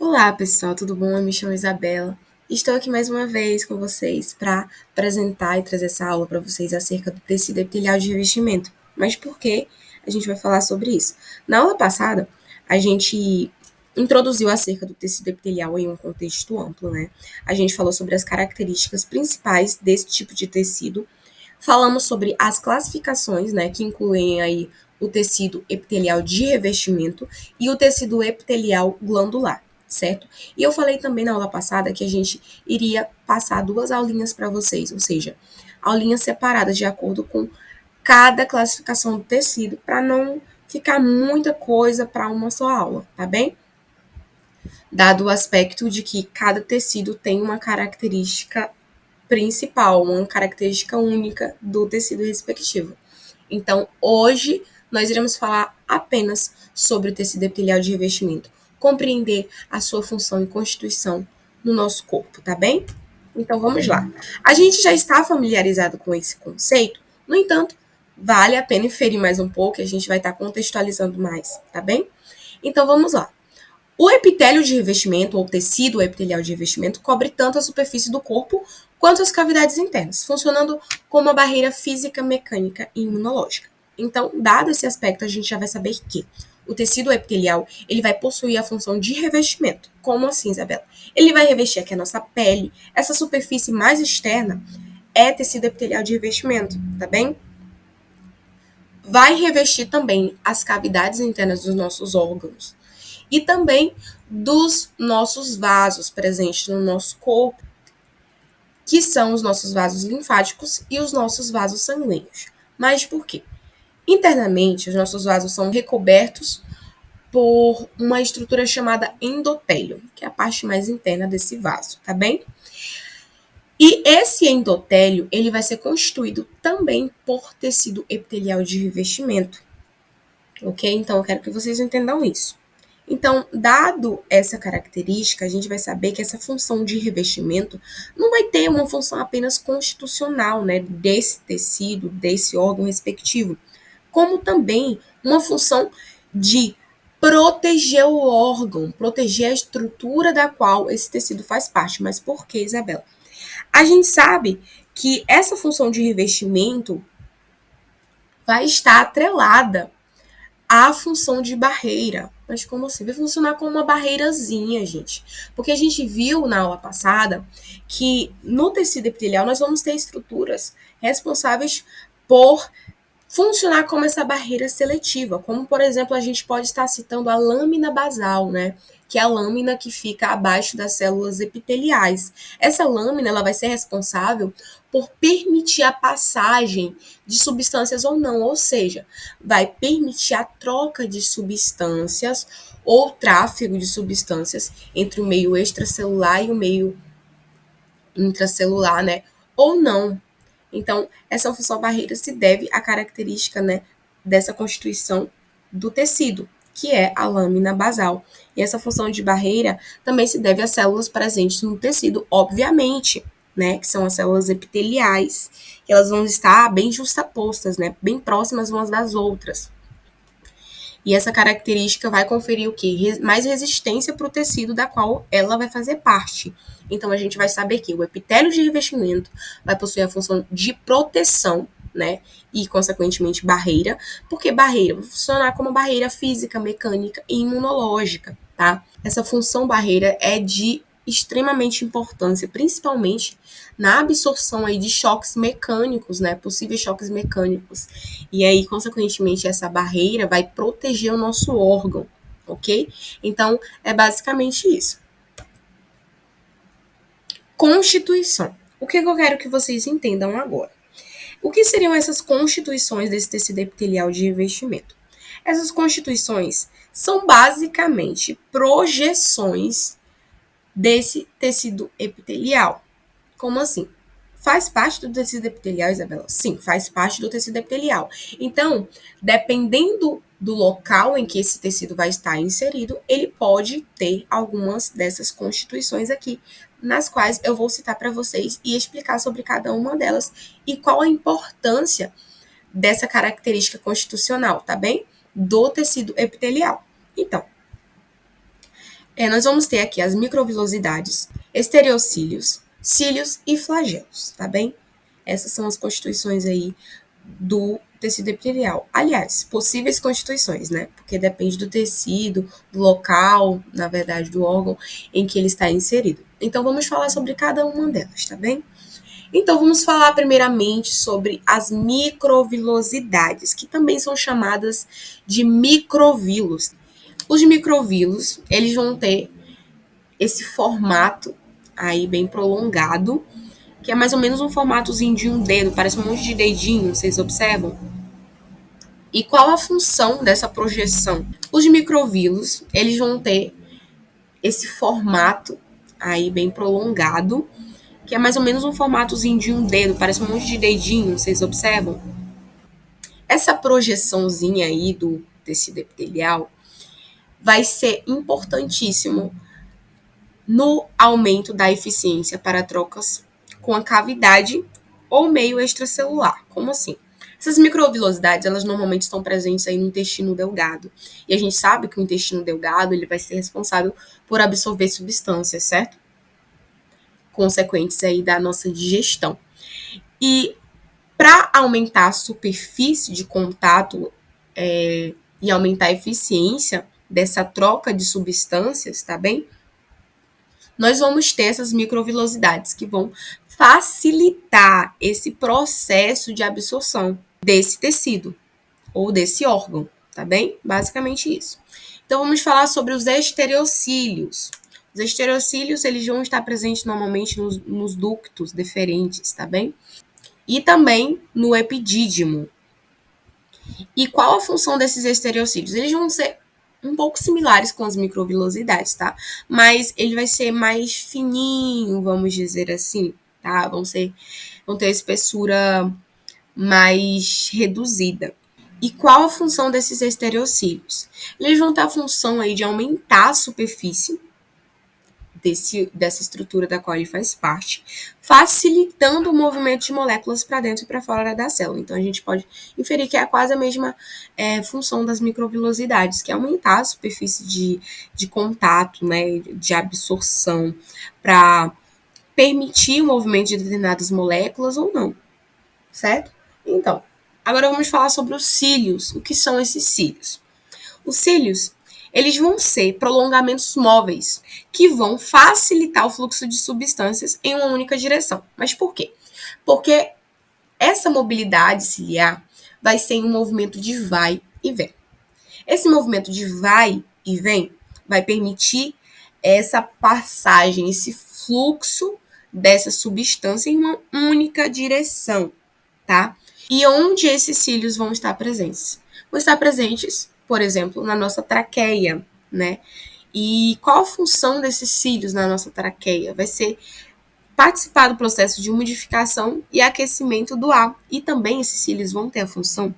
Olá, pessoal, tudo bom? Eu me chamo Isabela. Estou aqui mais uma vez com vocês para apresentar e trazer essa aula para vocês acerca do tecido epitelial de revestimento. Mas por que a gente vai falar sobre isso? Na aula passada, a gente introduziu acerca do tecido epitelial em um contexto amplo, né? A gente falou sobre as características principais desse tipo de tecido. Falamos sobre as classificações, né, que incluem aí o tecido epitelial de revestimento e o tecido epitelial glandular, certo? E eu falei também na aula passada que a gente iria passar duas aulinhas para vocês, ou seja, aulinhas separadas de acordo com cada classificação do tecido, para não ficar muita coisa para uma só aula, tá bem? Dado o aspecto de que cada tecido tem uma característica principal, uma característica única do tecido respectivo. Então, hoje nós iremos falar apenas sobre o tecido epitelial de revestimento, compreender a sua função e constituição no nosso corpo, tá bem? Então, vamos lá. A gente já está familiarizado com esse conceito, no entanto, vale a pena inferir mais um pouco, e a gente vai estar contextualizando mais, tá bem? Então, vamos lá. O epitélio de revestimento, ou tecido epitelial de revestimento, cobre tanto a superfície do corpo quanto as cavidades internas, funcionando como uma barreira física, mecânica e imunológica. Então, dado esse aspecto, a gente já vai saber que o tecido epitelial ele vai possuir a função de revestimento. Como assim, Isabela? Ele vai revestir aqui a nossa pele, essa superfície mais externa é tecido epitelial de revestimento, tá bem? Vai revestir também as cavidades internas dos nossos órgãos e também dos nossos vasos presentes no nosso corpo, que são os nossos vasos linfáticos e os nossos vasos sanguíneos. Mas por quê? Internamente, os nossos vasos são recobertos por uma estrutura chamada endotélio, que é a parte mais interna desse vaso, tá bem? E esse endotélio, ele vai ser constituído também por tecido epitelial de revestimento, ok? Então, eu quero que vocês entendam isso. Então, dado essa característica, a gente vai saber que essa função de revestimento não vai ter uma função apenas constitucional, né, desse tecido, desse órgão respectivo, como também uma função de proteger o órgão, proteger a estrutura da qual esse tecido faz parte. Mas por que, Isabela? A gente sabe que essa função de revestimento vai estar atrelada a função de barreira. Mas como assim? Vai funcionar como uma barreirazinha, gente. Porque a gente viu na aula passada que no tecido epitelial nós vamos ter estruturas responsáveis por funcionar como essa barreira seletiva, como por exemplo a gente pode estar citando a lâmina basal, né? Que é a lâmina que fica abaixo das células epiteliais. Essa lâmina ela vai ser responsável por permitir a passagem de substâncias ou não, ou seja, vai permitir a troca de substâncias ou tráfego de substâncias entre o meio extracelular e o meio intracelular, né? Ou não. Então, essa função barreira se deve à característica, né, dessa constituição do tecido, que é a lâmina basal. E essa função de barreira também se deve às células presentes no tecido, obviamente, né, que são as células epiteliais, que elas vão estar bem justapostas, né, bem próximas umas das outras. E essa característica vai conferir o quê? Mais resistência para o tecido da qual ela vai fazer parte. Então, a gente vai saber que o epitélio de revestimento vai possuir a função de proteção, né? E, consequentemente, barreira, porque barreira vai funcionar como barreira física, mecânica e imunológica, tá? Essa função barreira é de extremamente importância, principalmente na absorção aí de choques mecânicos, né? Possíveis choques mecânicos. E aí, consequentemente, essa barreira vai proteger o nosso órgão, ok? Então, é basicamente isso. Constituição. O que eu quero que vocês entendam agora? O que seriam essas constituições desse tecido epitelial de revestimento? Essas constituições são basicamente projeções desse tecido epitelial. Como assim? Faz parte do tecido epitelial, Isabela? Sim, faz parte do tecido epitelial. Então, dependendo do local em que esse tecido vai estar inserido, ele pode ter algumas dessas constituições aqui, nas quais eu vou citar para vocês e explicar sobre cada uma delas e qual a importância dessa característica constitucional, tá bem? Do tecido epitelial. Então, Nós vamos ter aqui as microvilosidades, estereocílios, cílios e flagelos, tá bem? Essas são as constituições aí do tecido epitelial. Aliás, possíveis constituições, né? Porque depende do tecido, do local, na verdade, do órgão em que ele está inserido. Então, vamos falar sobre cada uma delas, tá bem? Então, vamos falar primeiramente sobre as microvilosidades, que também são chamadas de microvilos. Os microvilos, eles vão ter esse formato aí bem prolongado, que é mais ou menos um formatozinho de um dedo, parece um monte de dedinho, vocês observam? E qual a função dessa projeção? Os microvilos, eles vão ter esse formato aí bem prolongado, que é mais ou menos um formatozinho de um dedo, parece um monte de dedinho, vocês observam? Essa projeçãozinha aí do tecido epitelial vai ser importantíssimo no aumento da eficiência para trocas com a cavidade ou meio extracelular. Como assim? Essas microvilosidades, elas normalmente estão presentes aí no intestino delgado. E a gente sabe que o intestino delgado, ele vai ser responsável por absorver substâncias, certo? Consequentes aí da nossa digestão. E para aumentar a superfície de contato e aumentar a eficiência dessa troca de substâncias, tá bem? Nós vamos ter essas microvilosidades que vão facilitar esse processo de absorção desse tecido ou desse órgão, tá bem? Basicamente isso. Então vamos falar sobre os estereocílios. Os estereocílios, eles vão estar presentes normalmente nos ductos deferentes, tá bem? E também no epidídimo. E qual a função desses estereocílios? Eles vão ser um pouco similares com as microvilosidades, tá? Mas ele vai ser mais fininho, vamos dizer assim, tá? Vão ter espessura mais reduzida. E qual a função desses estereocílios? Eles vão ter a função aí de aumentar a superfície dessa estrutura da qual ele faz parte, facilitando o movimento de moléculas para dentro e para fora da célula. Então, a gente pode inferir que é quase a mesma função das microvilosidades, que é aumentar a superfície de contato, né, de absorção, para permitir o movimento de determinadas moléculas ou não, certo? Então, agora vamos falar sobre os cílios. O que são esses cílios? Os cílios, eles vão ser prolongamentos móveis que vão facilitar o fluxo de substâncias em uma única direção. Mas por quê? Porque essa mobilidade ciliar vai ser em um movimento de vai e vem. Esse movimento de vai e vem vai permitir essa passagem, esse fluxo dessa substância em uma única direção, tá? E onde esses cílios vão estar presentes? Vão estar presentes, por exemplo, na nossa traqueia, né? E qual a função desses cílios na nossa traqueia? Vai ser participar do processo de umidificação e aquecimento do ar. E também esses cílios vão ter a função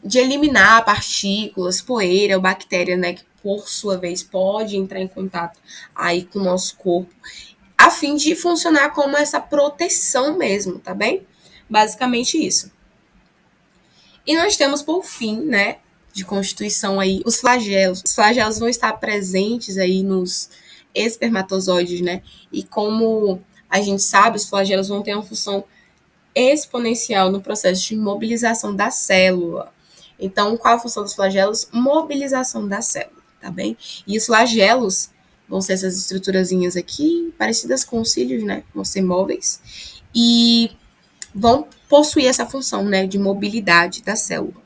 de eliminar partículas, poeira ou bactéria, né? Que por sua vez pode entrar em contato aí com o nosso corpo, a fim de funcionar como essa proteção mesmo, tá bem? Basicamente isso. E nós temos, por fim, né, de constituição aí, os flagelos. Os flagelos vão estar presentes aí nos espermatozoides, né? E como a gente sabe, os flagelos vão ter uma função exponencial no processo de mobilização da célula. Então, qual a função dos flagelos? Mobilização da célula, tá bem? E os flagelos vão ser essas estruturazinhas aqui, parecidas com os cílios, né? Vão ser móveis. E vão possuir essa função, né, de mobilidade da célula.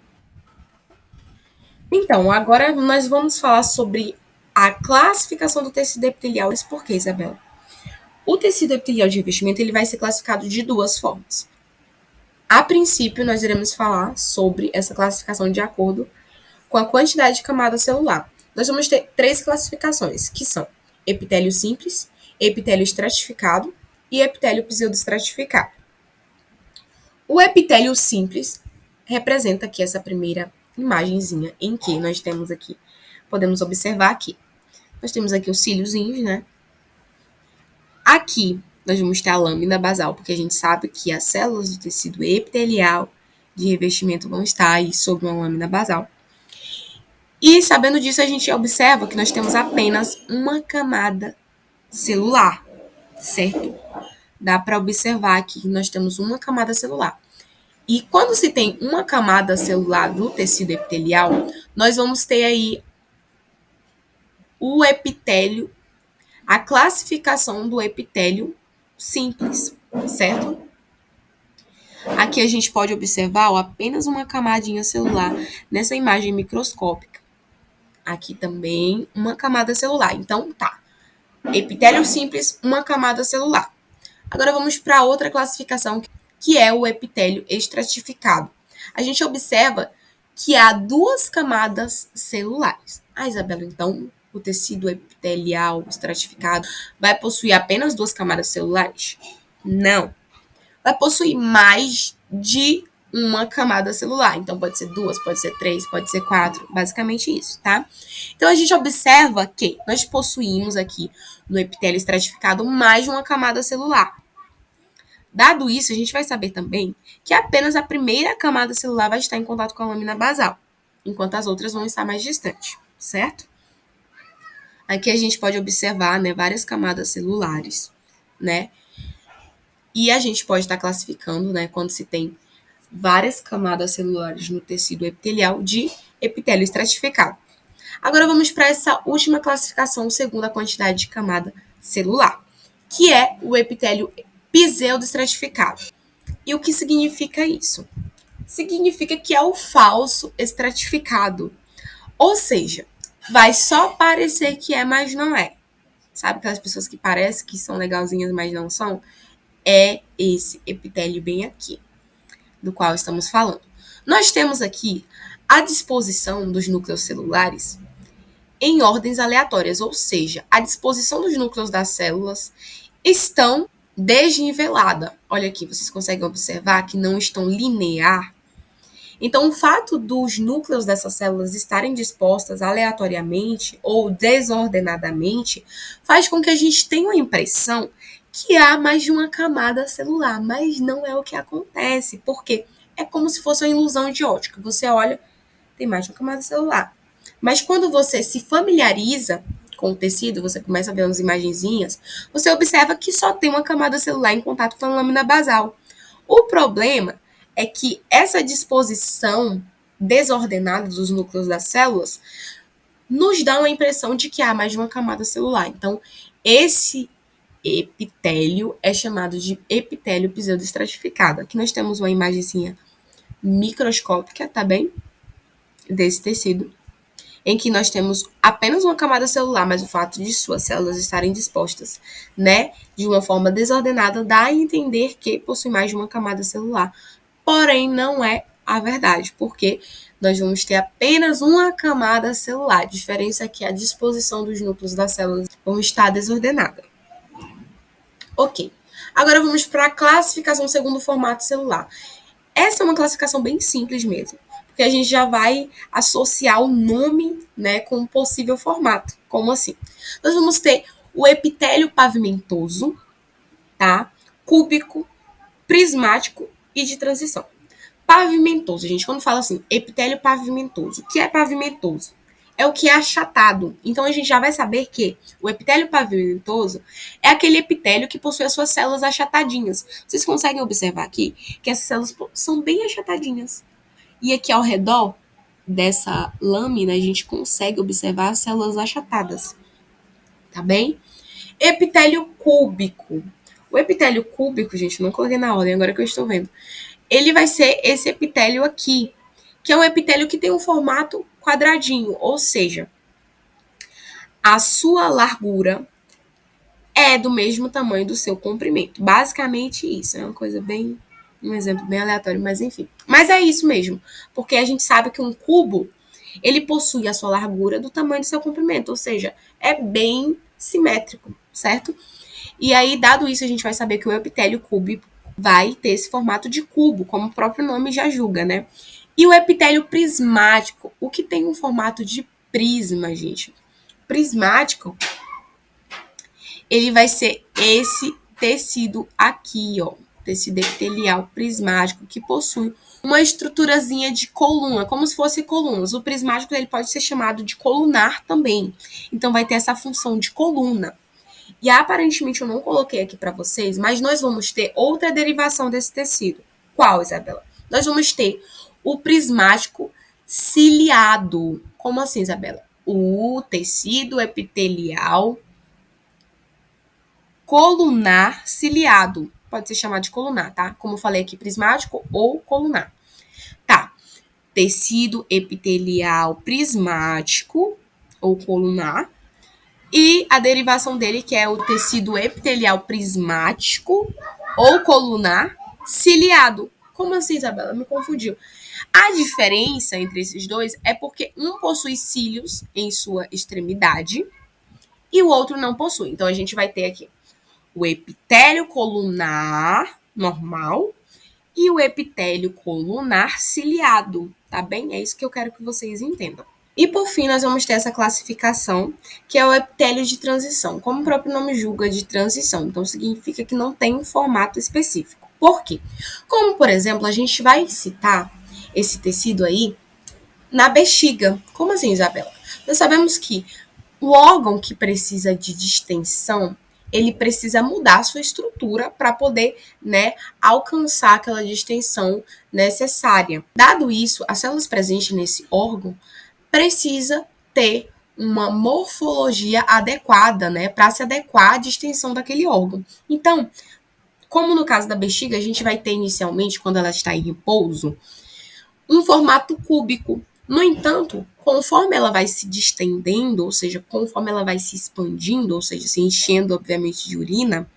Então, agora nós vamos falar sobre a classificação do tecido epitelial. Mas por que, Isabela? O tecido epitelial de revestimento ele vai ser classificado de duas formas. A princípio, nós iremos falar sobre essa classificação de acordo com a quantidade de camada celular. Nós vamos ter três classificações, que são epitélio simples, epitélio estratificado e epitélio pseudoestratificado. O epitélio simples representa aqui essa primeira imagenzinha em que nós temos aqui, podemos observar aqui. Nós temos aqui os cíliozinhos, né? Aqui nós vamos ter a lâmina basal, porque a gente sabe que as células do tecido epitelial de revestimento vão estar aí sobre uma lâmina basal. E sabendo disso, a gente observa que nós temos apenas uma camada celular, certo? Dá para observar aqui que nós temos uma camada celular. E quando se tem uma camada celular do tecido epitelial, nós vamos ter aí o epitélio, a classificação do epitélio simples, certo? Aqui a gente pode observar apenas uma camadinha celular nessa imagem microscópica. Aqui também uma camada celular. Então, tá. Epitélio simples, uma camada celular. Agora vamos para outra classificação, que é o epitélio estratificado. A gente observa que há duas camadas celulares. Ah, Isabela, então o tecido epitelial estratificado vai possuir apenas duas camadas celulares? Não. Vai possuir mais de uma camada celular. Então, pode ser duas, pode ser três, pode ser quatro. Basicamente isso, tá? Então, a gente observa que nós possuímos aqui no epitélio estratificado mais de uma camada celular. Dado isso, a gente vai saber também que apenas a primeira camada celular vai estar em contato com a lâmina basal, enquanto as outras vão estar mais distantes, certo? Aqui a gente pode observar, né, várias camadas celulares, né? E a gente pode estar classificando, né, quando se tem várias camadas celulares no tecido epitelial de epitélio estratificado. Agora vamos para essa última classificação segundo a quantidade de camada celular, que é o epitélio pseudoestratificado. E o que significa isso? Significa que é o falso estratificado. Ou seja, vai só parecer que é, mas não é. Sabe aquelas pessoas que parecem que são legalzinhas, mas não são? É esse epitélio bem aqui, do qual estamos falando. Nós temos aqui a disposição dos núcleos celulares em ordens aleatórias, ou seja, a disposição dos núcleos das células estão desnivelada. Olha aqui, vocês conseguem observar que não estão linear. Então, o fato dos núcleos dessas células estarem dispostas aleatoriamente ou desordenadamente faz com que a gente tenha a impressão que há mais de uma camada celular, mas não é o que acontece, porque é como se fosse uma ilusão de ótica. Você olha, tem mais de uma camada celular. Mas quando você se familiariza com o tecido, você começa a ver umas imagenzinhas, você observa que só tem uma camada celular em contato com a lâmina basal. O problema é que essa disposição desordenada dos núcleos das células nos dá uma impressão de que há mais de uma camada celular. Então, esse epitélio é chamado de epitélio pseudoestratificado. Aqui nós temos uma imagenzinha microscópica, tá bem? Desse tecido, em que nós temos apenas uma camada celular, mas o fato de suas células estarem dispostas, né, de uma forma desordenada, dá a entender que possui mais de uma camada celular. Porém, não é a verdade, porque nós vamos ter apenas uma camada celular. A diferença é que a disposição dos núcleos das células vão estar desordenada. Ok. Agora vamos para a classificação segundo o formato celular. Essa é uma classificação bem simples mesmo, porque a gente já vai associar o nome, né, com o possível formato. Como assim? Nós vamos ter o epitélio pavimentoso, tá? Cúbico, prismático e de transição. Pavimentoso, gente, quando fala assim, epitélio pavimentoso, o que é pavimentoso? É o que é achatado. Então, a gente já vai saber que o epitélio pavimentoso é aquele epitélio que possui as suas células achatadinhas. Vocês conseguem observar aqui que essas células são bem achatadinhas. E aqui ao redor dessa lâmina, a gente consegue observar as células achatadas. Tá bem? Epitélio cúbico. O epitélio cúbico, gente, não coloquei na ordem, agora que eu estou vendo. Ele vai ser esse epitélio aqui, que é um epitélio que tem um formato quadradinho, ou seja, a sua largura é do mesmo tamanho do seu comprimento. Basicamente isso, é uma coisa bem, um exemplo bem aleatório, mas enfim. Mas é isso mesmo, porque a gente sabe que um cubo, ele possui a sua largura do tamanho do seu comprimento, ou seja, é bem simétrico, certo? E aí, dado isso, a gente vai saber que o epitélio cúbico vai ter esse formato de cubo, como o próprio nome já julga, né? E o epitélio prismático, o que tem um formato de prisma, gente? Prismático, ele vai ser esse tecido aqui, ó. tecido epitelial prismático que possui uma estruturazinha de coluna, como se fosse colunas. O prismático ele pode ser chamado de colunar também. Então vai ter essa função de coluna. E aparentemente eu não coloquei aqui para vocês, mas nós vamos ter outra derivação desse tecido. Qual, Isabela? Nós vamos ter o prismático ciliado. Como assim, Isabela? O tecido epitelial colunar ciliado. Pode ser chamado de colunar, tá? Como eu falei aqui, prismático ou colunar. Tá. Tecido epitelial prismático ou colunar. E a derivação dele, que é o tecido epitelial prismático ou colunar ciliado. Como assim, Isabela? Me confundiu. A diferença entre esses dois é porque um possui cílios em sua extremidade e o outro não possui. Então a gente vai ter aqui o epitélio colunar normal e o epitélio colunar ciliado, tá bem? É isso que eu quero que vocês entendam. E por fim, nós vamos ter essa classificação, que é o epitélio de transição. Como o próprio nome julga, de transição. Então, significa que não tem um formato específico. Por quê? Como, por exemplo, a gente vai citar esse tecido aí na bexiga. Como assim, Isabela? Nós sabemos que o órgão que precisa de distensão, ele precisa mudar a sua estrutura para poder, né, alcançar aquela distensão necessária. Dado isso, as células presentes nesse órgão precisa ter uma morfologia adequada, né, para se adequar à distensão daquele órgão. Então, como no caso da bexiga, a gente vai ter inicialmente, quando ela está em repouso, um formato cúbico. No entanto, conforme ela vai se distendendo, ou seja, conforme ela vai se expandindo, ou seja, se enchendo, obviamente, de urina,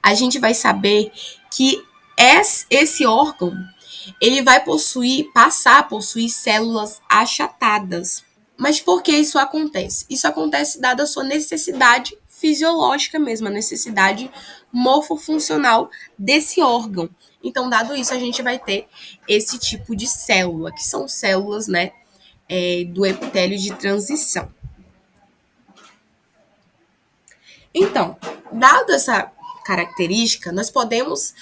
a gente vai saber que esse órgão ele vai passar a possuir células achatadas. Mas por que isso acontece? Isso acontece dada a sua necessidade fisiológica mesmo, a necessidade morfofuncional desse órgão. Então, dado isso, a gente vai ter esse tipo de célula, que são células, né, do epitélio de transição. Então, dado essa característica, nós podemos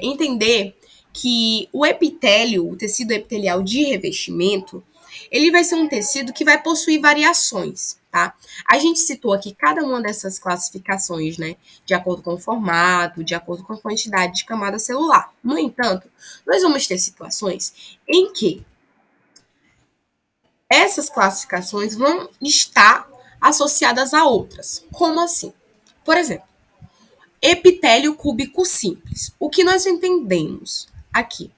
entender que o epitélio, o tecido epitelial de revestimento, ele vai ser um tecido que vai possuir variações, tá? A gente citou aqui cada uma dessas classificações, né? De acordo com o formato, de acordo com a quantidade de camada celular. No entanto, nós vamos ter situações em que essas classificações vão estar associadas a outras. Como assim? Por exemplo, epitélio cúbico simples. O que nós entendemos aqui?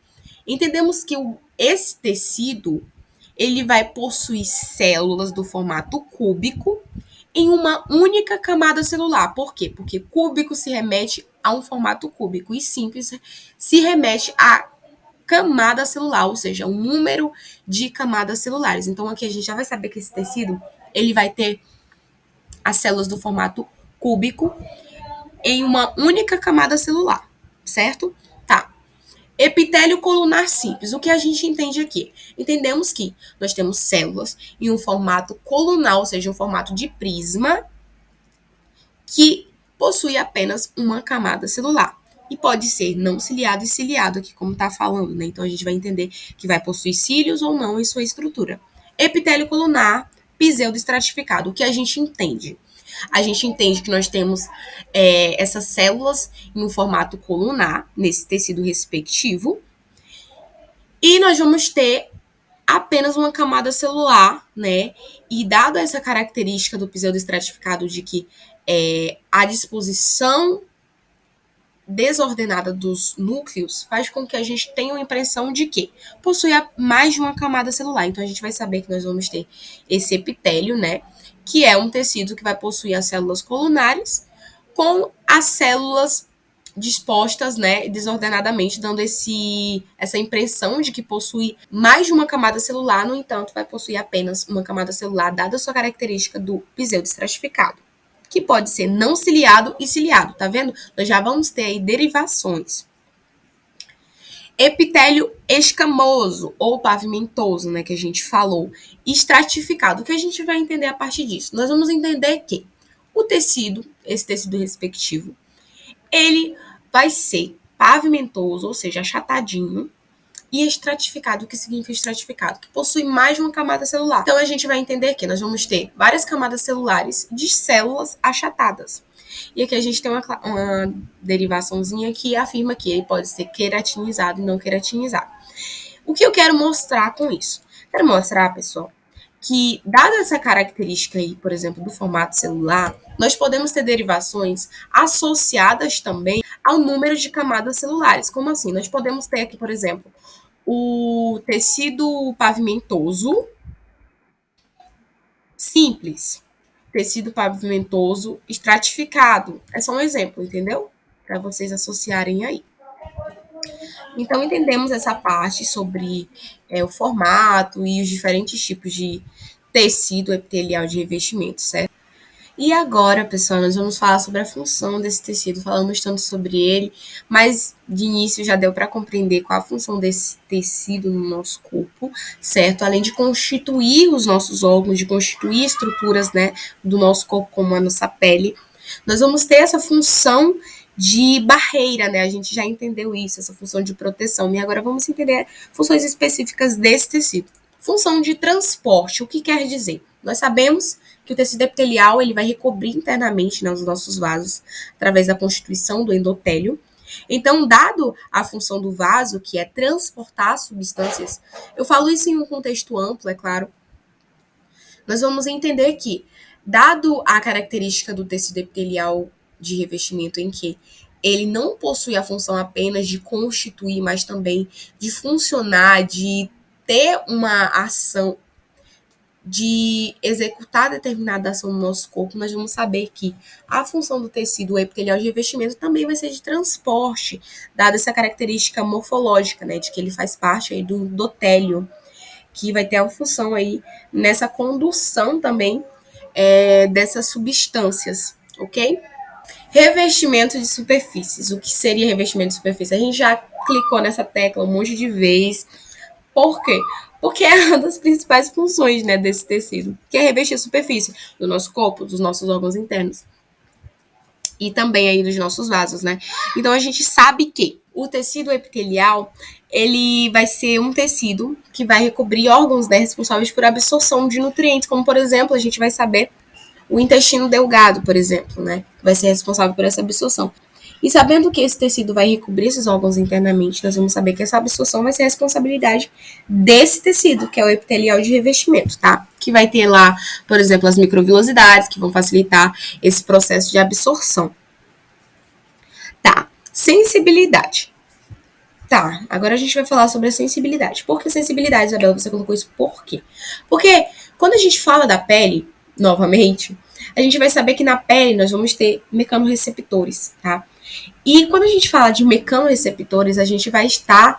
Entendemos que esse tecido ele vai possuir células do formato cúbico em uma única camada celular. Por quê? Porque cúbico se remete a um formato cúbico e simples se remete a camada celular, ou seja, um número de camadas celulares. Então aqui a gente já vai saber que esse tecido ele vai ter as células do formato cúbico em uma única camada celular, certo? Tá. Epitélio colunar simples. O que a gente entende aqui? Entendemos que nós temos células em um formato colunar, ou seja, um formato de prisma, que possui apenas uma camada celular. E pode ser não ciliado e ciliado, aqui como está falando, né? Então a gente vai entender que vai possuir cílios ou não em sua estrutura. Epitélio colunar pseudoestratificado. O que a gente entende? A gente entende que nós temos essas células em um formato colunar, nesse tecido respectivo, e nós vamos ter apenas uma camada celular, né? E dado essa característica do pseudoestratificado de que a disposição desordenada dos núcleos faz com que a gente tenha a impressão de que possui mais de uma camada celular. Então a gente vai saber que nós vamos ter esse epitélio, né? Que é um tecido que vai possuir as células colunares com as células dispostas, né, desordenadamente, dando essa impressão de que possui mais de uma camada celular, no entanto, vai possuir apenas uma camada celular, dada a sua característica do pseudoestratificado, que pode ser não ciliado e ciliado, tá vendo? Nós já vamos ter aí derivações. Epitélio escamoso ou pavimentoso, né, que a gente falou, estratificado. O que a gente vai entender a partir disso? Nós vamos entender que o tecido, esse tecido respectivo, ele vai ser pavimentoso, ou seja, achatadinho, e estratificado. O que significa estratificado? Que possui mais de uma camada celular. Então a gente vai entender que nós vamos ter várias camadas celulares de células achatadas. E aqui a gente tem uma derivaçãozinha que afirma que ele pode ser queratinizado e não queratinizado. O que eu quero mostrar com isso? Quero mostrar, pessoal, que, dada essa característica aí, por exemplo, do formato celular, nós podemos ter derivações associadas também ao número de camadas celulares. Como assim? Nós podemos ter aqui, por exemplo, o tecido pavimentoso simples, tecido pavimentoso estratificado. É só um exemplo, entendeu? Para vocês associarem aí. Então, entendemos essa parte sobre o formato e os diferentes tipos de tecido epitelial de revestimento, certo? E agora, pessoal, nós vamos falar sobre a função desse tecido. Falamos tanto sobre ele, mas de início já deu para compreender qual a função desse tecido no nosso corpo, certo? Além de constituir os nossos órgãos, de constituir estruturas, né, do nosso corpo, como a nossa pele, nós vamos ter essa função de barreira, né? A gente já entendeu isso, essa função de proteção. E agora vamos entender funções específicas desse tecido. Função de transporte, o que quer dizer? Nós sabemos que o tecido epitelial ele vai recobrir internamente, né, os nossos vasos através da constituição do endotélio. Então, dado a função do vaso, que é transportar substâncias, eu falo isso em um contexto amplo, é claro, nós vamos entender que, dado a característica do tecido epitelial de revestimento em que ele não possui a função apenas de constituir, mas também de funcionar, de ter uma ação, de executar determinada ação no nosso corpo, nós vamos saber que a função do tecido epitelial de revestimento também vai ser de transporte, dada essa característica morfológica, né, de que ele faz parte aí do endotélio, que vai ter a função aí nessa condução também dessas substâncias, ok? Revestimento de superfícies. O que seria revestimento de superfície? A gente já clicou nessa tecla um monte de vezes. Por quê? Porque é uma das principais funções, né, desse tecido, que é revestir a superfície do nosso corpo, dos nossos órgãos internos e também aí dos nossos vasos, né? Então a gente sabe que o tecido epitelial ele vai ser um tecido que vai recobrir órgãos, né, responsáveis por absorção de nutrientes, como por exemplo a gente vai saber o intestino delgado, por exemplo, né, vai ser responsável por essa absorção. E sabendo que esse tecido vai recobrir esses órgãos internamente, nós vamos saber que essa absorção vai ser a responsabilidade desse tecido, que é o epitelial de revestimento, tá? Que vai ter lá, por exemplo, as microvilosidades, que vão facilitar esse processo de absorção. Tá, sensibilidade. Tá, agora a gente vai falar sobre a sensibilidade. Por que sensibilidade, Isabela? Você colocou isso por quê? Porque quando a gente fala da pele, novamente, a gente vai saber que na pele nós vamos ter mecanorreceptores, tá? E quando a gente fala de mecanorreceptores, a gente vai estar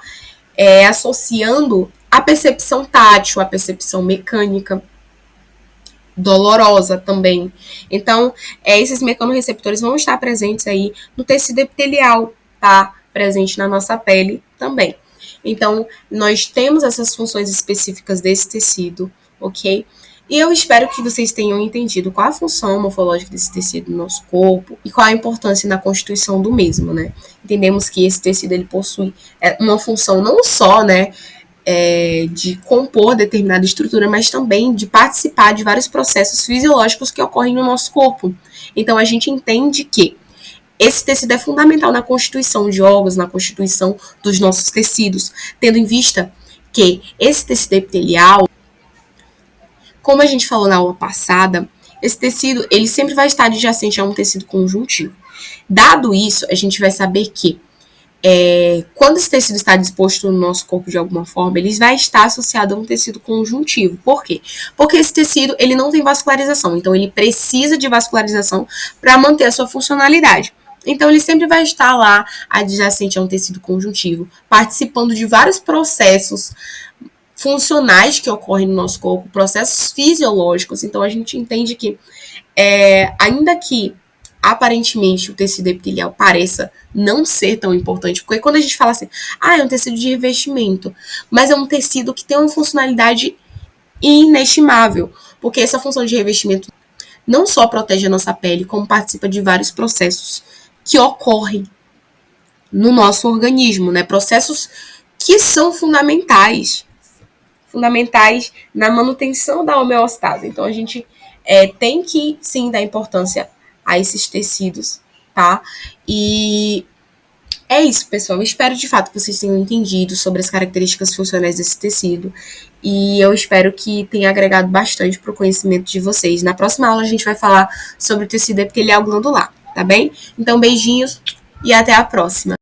associando a percepção tátil, a percepção mecânica, dolorosa também. Então, esses mecanorreceptores vão estar presentes aí no tecido epitelial, tá? Presente na nossa pele também. Então, nós temos essas funções específicas desse tecido, ok? E eu espero que vocês tenham entendido qual a função morfológica desse tecido no nosso corpo e qual a importância na constituição do mesmo, né? Entendemos que esse tecido ele possui uma função não só, né, de compor determinada estrutura, mas também de participar de vários processos fisiológicos que ocorrem no nosso corpo. Então, a gente entende que esse tecido é fundamental na constituição de órgãos, na constituição dos nossos tecidos, tendo em vista que esse tecido epitelial, como a gente falou na aula passada, esse tecido ele sempre vai estar adjacente a um tecido conjuntivo. Dado isso, a gente vai saber que quando esse tecido está disposto no nosso corpo de alguma forma, ele vai estar associado a um tecido conjuntivo. Por quê? Porque esse tecido ele não tem vascularização, então ele precisa de vascularização para manter a sua funcionalidade. Então, ele sempre vai estar lá adjacente a um tecido conjuntivo, participando de vários processos funcionais que ocorrem no nosso corpo, processos fisiológicos. Então, a gente entende que, ainda que aparentemente o tecido epitelial pareça não ser tão importante, porque quando a gente fala assim, é um tecido de revestimento, mas é um tecido que tem uma funcionalidade inestimável, porque essa função de revestimento não só protege a nossa pele, como participa de vários processos que ocorrem no nosso organismo, né? Processos que são fundamentais na manutenção da homeostase. Então, a gente tem que, sim, dar importância a esses tecidos, tá? E é isso, pessoal. Eu espero, de fato, que vocês tenham entendido sobre as características funcionais desse tecido. E eu espero que tenha agregado bastante para o conhecimento de vocês. Na próxima aula, a gente vai falar sobre o tecido epitelial glandular, tá bem? Então, beijinhos e até a próxima.